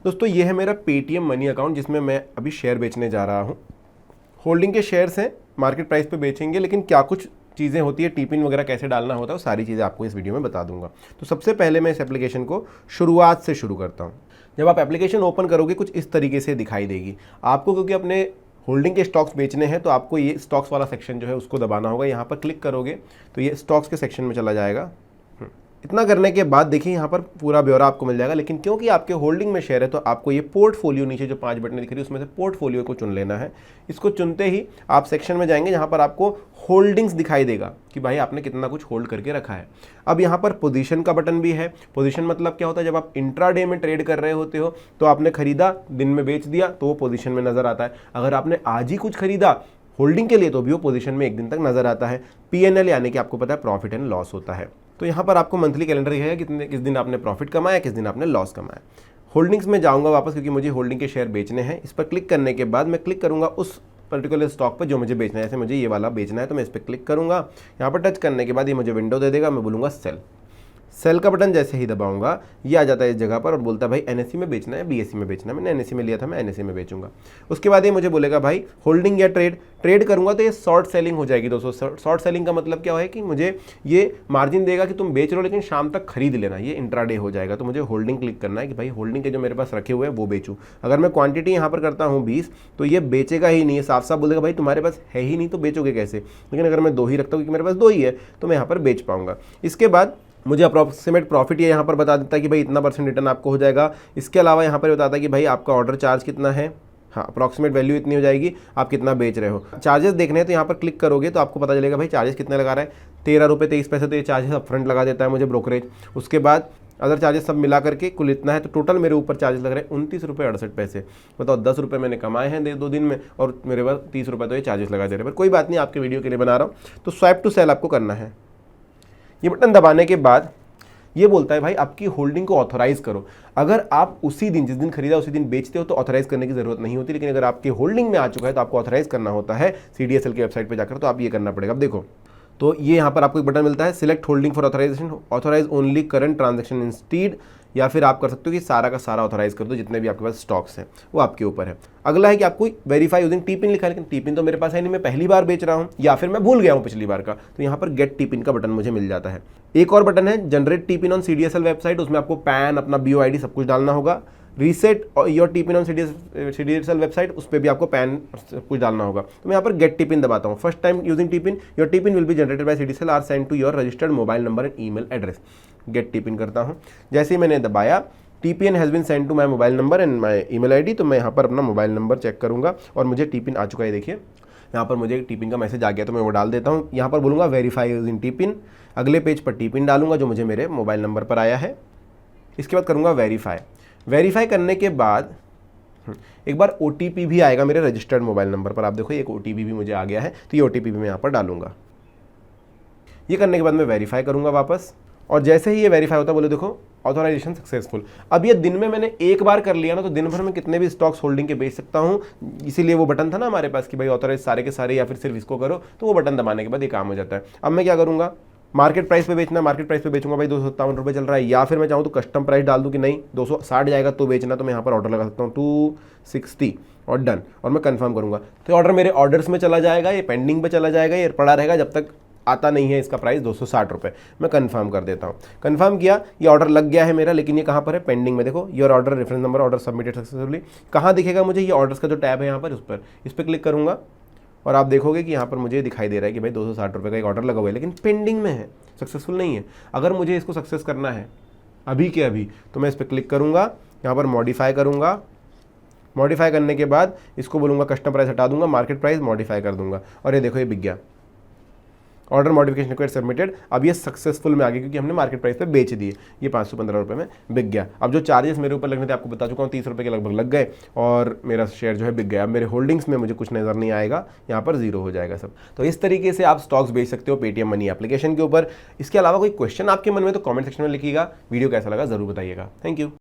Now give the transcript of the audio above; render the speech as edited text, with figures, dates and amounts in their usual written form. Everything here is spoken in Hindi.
दोस्तों ये है मेरा पेटीएम मनी अकाउंट जिसमें मैं अभी शेयर बेचने जा रहा हूँ। होल्डिंग के शेयर्स हैं, मार्केट प्राइस पे बेचेंगे, लेकिन क्या कुछ चीज़ें होती है, टिपिन वगैरह कैसे डालना होता है, वो सारी चीज़ें आपको इस वीडियो में बता दूंगा। तो सबसे पहले मैं इस एप्लीकेशन को शुरुआत से शुरू करता हूँ। जब आप एप्लीकेशन ओपन करोगे कुछ इस तरीके से दिखाई देगी आपको, क्योंकि अपने होल्डिंग के स्टॉक्स बेचने हैं तो आपको ये स्टॉक्स वाला सेक्शन जो है उसको दबाना होगा। यहाँ पर क्लिक करोगे तो ये स्टॉक्स के सेक्शन में चला जाएगा। इतना करने के बाद देखिए यहाँ पर पूरा ब्यौरा आपको मिल जाएगा, लेकिन क्योंकि आपके होल्डिंग में शेयर है तो आपको ये पोर्टफोलियो नीचे जो 5 बटन दिख रही है उसमें से पोर्टफोलियो को चुन लेना है। इसको चुनते ही आप सेक्शन में जाएंगे जहाँ पर आपको होल्डिंग्स दिखाई देगा कि भाई आपने कितना कुछ होल्ड करके रखा है। अब यहाँ पर पोजीशन का बटन भी है। पोजीशन मतलब क्या होता है, जब आप इंट्राडे में ट्रेड कर रहे होते हो तो आपने खरीदा, दिन में बेच दिया तो वो पोजीशन में नजर आता है। अगर आपने आज ही कुछ खरीदा होल्डिंग के लिए तो भी वो पोजीशन में एक दिन तक नजर आता है। पीएनएल यानी कि आपको पता है प्रॉफिट एंड लॉस होता है। तो यहाँ पर आपको मंथली कैलेंडर है किस दिन आपने प्रॉफिट कमाया, किस दिन आपने लॉस कमाया। होल्डिंग्स में जाऊँगा वापस, क्योंकि मुझे होल्डिंग के शेयर बेचने हैं। इस पर क्लिक करने के बाद मैं क्लिक करूँगा उस पर्टिकुलर स्टॉक पर जो मुझे बेचना है। जैसे मुझे ये वाला बेचना है तो मैं इस पर क्लिक करूँगा। यहाँ पर टच करने के बाद ये मुझे विंडो दे देगा, मैं बोलूँगा सेल। सेल का बटन जैसे ही दबाऊंगा ये आ जाता है इस जगह पर और बोलता है भाई एनएससी में बेचना है, बीएससी में बेचना है। मैंने एनएससी में लिया था, मैं एनएससी में बेचूंगा। उसके बाद ये मुझे बोलेगा भाई होल्डिंग या ट्रेड करूंगा तो ये शॉर्ट सेलिंग हो जाएगी। दोस्तों शॉर्ट सेलिंग का मतलब क्या है कि मुझे ये मार्जिन देगा कि तुम बेच रहे हो लेकिन शाम तक खरीद लेना, ये इंट्राडे हो जाएगा। तो मुझे होल्डिंग क्लिक करना है कि भाई होल्डिंग के जो मेरे पास रखे हुए हैं वो बेचूँ। अगर मैं क्वांटिटी यहाँ पर करता हूँ 20 तो ये बेचेगा ही नहीं, साफ साफ बोलेगा भाई तुम्हारे पास है ही नहीं तो बेचोगे कैसे। लेकिन अगर मैं 2 ही रखता हूँ क्योंकि मेरे पास 2 ही है तो मैं यहाँ पर बेच पाऊंगा। इसके बाद मुझे अप्रॉक्सीमेट प्रॉफिट ये यहाँ पर बता देता है कि भाई इतना % रिटर्न आपको हो जाएगा। इसके अलावा यहाँ पर बताता है कि भाई आपका ऑर्डर चार्ज कितना है, हाँ अप्रॉक्सीमेट वैल्यू इतनी हो जाएगी, आप कितना बेच रहे हो। चार्जेस देखने हैं तो यहाँ पर क्लिक करोगे तो आपको पता चलेगा भाई चार्जेस कितने लगा रहा है। 13 रुपये 23 पैसे तो ये चार्जेस अपफ्रंट लगा देता है मुझे ब्रोकरेज। उसके बाद अदर चार्जेस सब मिला करके कुल इतना है, तो टोटल मेरे ऊपर चार्जेस लग रहे हैं 29 रुपये 68 पैसे। बताओ 10 रुपये मैंने कमाए हैं 2 दिन में और मेरे पास 30 रुपये तो ये चार्जेस लगा दे रहे हैं। पर कोई बात नहीं, आपके वीडियो के लिए बना रहा हूँ। तो स्वाइप टू सेल आपको करना है। ये बटन दबाने के बाद ये बोलता है भाई आपकी होल्डिंग को ऑथराइज करो। अगर आप उसी दिन जिस दिन खरीदा उसी दिन बेचते हो तो ऑथराइज करने की जरूरत नहीं होती, लेकिन अगर आपके होल्डिंग में आ चुका है तो आपको ऑथराइज करना होता है सीडीएसएल की वेबसाइट पे जाकर। तो आप ये करना पड़ेगा। अब देखो तो ये यहाँ पर आपको एक बटन मिलता है select holding for authorisation, authorise only current transaction instead, या फिर आप कर सकते हो कि सारा का सारा ऑथराइज कर दो, जितने भी आपके पास स्टॉक्स हैं वो आपके ऊपर है। अगला है कि आपको वेरीफाई यूजिंग टिपिन लिखा है, लेकिन टिपिन तो मेरे पास है नहीं, मैं पहली बार बेच रहा हूँ या फिर मैं भूल गया हूँ पिछली बार का। तो यहाँ पर गेट टिपिन का बटन मुझे मिल जाता है। एक और बटन है generate tiffin on CDSL website, उसमें आपको पैन अपना बीओआईडी सब कुछ डालना होगा। Reset your tiffin on CDSL website, उस पर भी आपको पैन कुछ डालना होगा। तो मैं यहाँ पर गेट टिपिन दबाता हूँ। First time using TPIN, your TPIN will be generated by CDSL are send to your registered mobile number and email address. Get TPIN करता हूँ। जैसे ही मैंने दबाया TPN has been send to my mobile number and my email ID, तो मैं यहाँ पर अपना मोबाइल नंबर चेक करूँगा और मुझे टीपिन आ चुका है। देखिए यहाँ पर मुझे टीपिन का मैसेज आ गया तो मैं वो डाल देता हूँ। यहाँ पर बोलूँगा वेरीफाई यूजिंग टीपिन। अगले पेज पर टीपिन डालूंगा जो मुझे मेरे मोबाइल नंबर पर आया है। इसके बाद करूँगा वेरीफाई करने के बाद एक बार ओटीपी भी आएगा मेरे रजिस्टर्ड मोबाइल नंबर पर। आप देखो एक ओटीपी भी मुझे आ गया है, तो ये ओटीपी भी मैं यहाँ पर डालूंगा। ये करने के बाद मैं वेरीफाई करूँगा वापस, और जैसे ही ये वेरीफाई होता है बोले देखो ऑथराइजेशन सक्सेसफुल। अब ये दिन में मैंने एक बार कर लिया ना तो दिन भर में कितने भी स्टॉक्स होल्डिंग के बेच सकता हूँ। इसीलिए वो बटन था ना हमारे पास कि भाई ऑथराइज सारे के सारे या फिर सिर्फ इसको करो, तो वो बटन दबाने के बाद ये काम हो जाता है। अब मैं क्या करूँगा, मार्केट प्राइस पे बेचना, मार्केट प्राइस पे बेचूंगा भाई 257 रुपये चल रहा है, या फिर मैं चाहूँ तो कस्टम प्राइस डाल दूँ कि नहीं 260 जाएगा तो बेचना, तो मैं यहाँ पर ऑर्डर लगा सकता हूँ 260 और डन, और मैं कंफर्म करूँगा। तो ऑर्डर मेरे ऑर्डर्स में चला जाएगा, ये पेंडिंग पे चला जाएगा, ये पड़ा रहेगा जब तक आता नहीं है इसका प्राइस 260 रुपये। मैं कंफर्म कर देता हूँ। कंफर्म किया, ये ऑर्डर लग गया है मेरा, लेकिन ये कहाँ पर है, पेंडिंग में। देखो your order reference number order submitted successfully, कहाँ दिखेगा मुझे, ये ऑर्डर्स का जो टैब है यहाँ पर, इस पर क्लिक करूँगा और आप देखोगे कि यहाँ पर मुझे दिखाई दे रहा है कि भाई 260 रुपये का एक ऑर्डर लगा हुआ है, लेकिन पेंडिंग में है, सक्सेसफुल नहीं है। अगर मुझे इसको सक्सेस करना है अभी के अभी तो मैं इस पर क्लिक करूँगा, यहाँ पर मॉडिफाई करूँगा। मॉडिफाई करने के बाद इसको बोलूँगा कस्टम प्राइस हटा दूंगा, मार्केट प्राइस मॉडिफाई कर दूंगा, और ये देखो ये बिक गया। Order modification request submitted. अब ये सक्सेसफुल में आ गया क्योंकि हमने मार्केट प्राइस पे बेच दिए। ये 515 रुपये में बिक गया। अब जो चार्जेस मेरे ऊपर लगने थे आपको बता चुका हूँ, 30 रुपये के लगभग लग गए और मेरा शेयर जो है बिक गया। अब मेरे होल्डिंग्स में मुझे कुछ नज़र नहीं आएगा, यहाँ पर जीरो हो जाएगा सब। तो इस तरीके से आप स्टॉक्स बेच सकते हो पेटीएम मनी एप्लीकेशन के ऊपर। इसके अलावा कोई क्वेश्चन आपके मन में तो कॉमेंट सेक्शन में लिखिएगा। वीडियो कैसा लगा ज़रूर बताइएगा। Thank you.